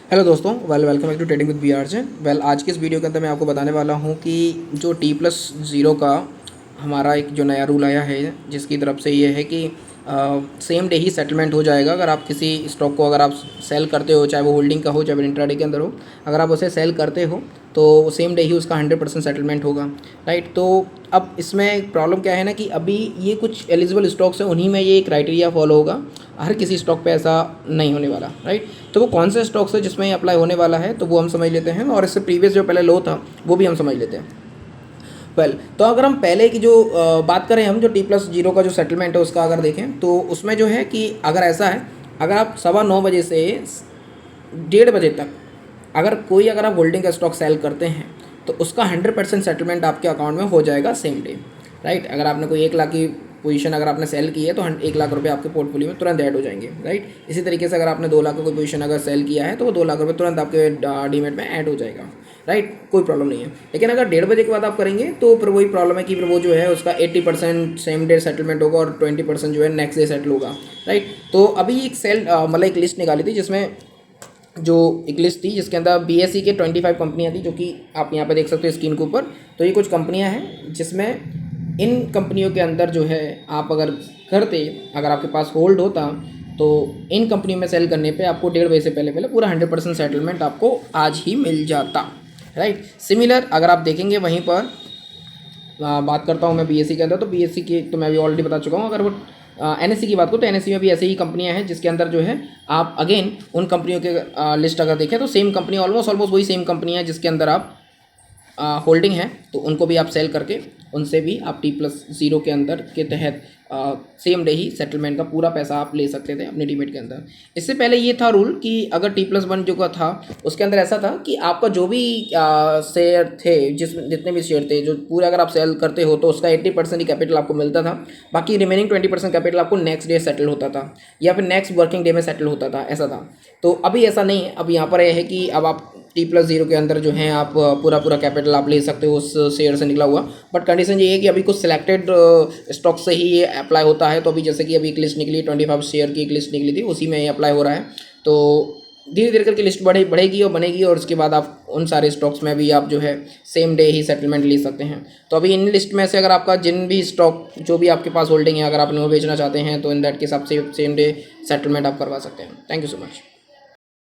Hello दोस्तों, welcome back to trading with B R J. आज की इस वीडियो के अंदर मैं आपको बताने वाला हूं कि जो T+0 का हमारा एक जो नया रूल आया है, जिसकी तरफ से ये है कि सेम डे ही सेटलमेंट हो जाएगा। अगर आप किसी स्टॉक को अगर आप सेल करते हो, चाहे वो होल्डिंग का हो चाहे वो इंट्राडे के अंदर हो, अगर आप उसे सेल करते हो तो सेम डे ही उसका 100% सेटलमेंट होगा, राइट। तो अब इसमें प्रॉब्लम क्या है ना कि अभी ये कुछ एलिजिबल स्टॉक्स हैं, उन्हीं में ये क्राइटेरिया फॉलो होगा, हर किसी स्टॉक पे ऐसा नहीं होने वाला, राइट। तो वो कौन से स्टॉक्स है जिसमें अप्लाई होने वाला है, तो वो हम समझ लेते हैं, और इससे प्रीवियस जो पहले लो था वो भी हम समझ लेते हैं। तो अगर हम पहले की जो बात करें, हम जो T+0 का जो सेटलमेंट है उसका अगर देखें, तो उसमें जो है कि अगर ऐसा है, अगर आप 9:15 से 1:30 बजे तक अगर आप होल्डिंग का स्टॉक सेल करते हैं तो उसका 100% सेटलमेंट आपके अकाउंट में हो जाएगा सेम डे, राइट। अगर आपने कोई 1 लाख की पोजीशन अगर आपने सेल की है तो 1 लाख रुपए आपके पोर्टफोलियो में तुरंत ऐड हो जाएंगे, राइट। इसी तरीके से अगर आपने 2 लाख का कोई पोजीशन अगर सेल किया है तो वो 2 लाख रुपए तुरंत आपके डीमेट में ऐड हो जाएगा, राइट। कोई प्रॉब्लम नहीं है। लेकिन अगर 1:30 बजे के बाद आप करेंगे तो फिर वही प्रॉब्लम है कि फिर वो जो है उसका 80% सेम डे सेटलमेंट होगा और 20% जो है नेक्स्ट डे सेटल होगा, राइट। तो अभी एक मतलब एक लिस्ट निकाली थी, जिसमें जो एक लिस्ट थी जिसके अंदर BSE के 25 कंपनियां थी, जो कि आप यहाँ पे देख सकते हो स्क्रीन के ऊपर। तो ये कुछ कंपनियां हैं जिसमें इन कंपनियों के अंदर जो है आप अगर अगर आपके पास होल्ड होता तो इन कंपनियों में सेल करने पे आपको 1:30 बजे से पहले पूरा 100% सेटलमेंट आपको आज ही मिल जाता, राइट। सिमिलर अगर आप देखेंगे वहीं पर बात करता हूँ मैं BSE के अंदर, तो BSE की तो मैं अभी ऑलरेडी बता चुका हूँ। अगर वो NSE की बात करूँ तो NSE में भी ऐसे ही कंपनियां हैं, जिसके अंदर जो है आप अगेन उन कंपनियों के लिस्ट अगर देखें तो सेम कंपनी ऑलमोस्ट वही सेम कंपनी है जिसके अंदर आप होल्डिंग है, तो उनको भी आप सेल करके उनसे भी आप T+0 के अंदर के तहत सेम डे ही सेटलमेंट का पूरा पैसा आप ले सकते थे अपने डीमेट के अंदर। इससे पहले ये था रूल कि अगर T+1 जो का था उसके अंदर ऐसा था कि आपका जो भी शेयर थे, जितने भी शेयर थे जो पूरे अगर आप सेल करते हो तो उसका 80% ही कैपिटल आपको मिलता था। बाकी रिमेनिंग 20% कैपिटल आपको नेक्स्ट डे सेटल होता था या फिर नेक्स्ट वर्किंग डे में सेटल होता था, ऐसा था। तो अभी ऐसा नहीं है। अब यहाँ पर यह है कि अब आप T+0 के अंदर जो है आप पूरा कैपिटल आप ले सकते हो उस शेयर से निकला हुआ। बट कंडीशन ये है कि अभी कुछ सिलेक्टेड स्टॉक से ही ये अप्लाई होता है। तो अभी जैसे कि अभी एक लिस्ट निकली 25 शेयर की एक लिस्ट निकली थी, उसी में ये अप्लाई हो रहा है। तो धीरे धीरे करके लिस्ट बढ़ेगी और बनेगी, और उसके बाद आप उन सारे स्टॉक्स में भी आप जो है सेम डे ही सेटलमेंट ले सकते हैं। तो अभी इन लिस्ट में से अगर आपका जिन भी स्टॉक जो भी आपके पास होल्डिंग है, अगर आप इन्हें बेचना चाहते हैं तो इन दैट के हिसाब से सेम डे सेटलमेंट आप करवा सकते हैं। Thank you so much.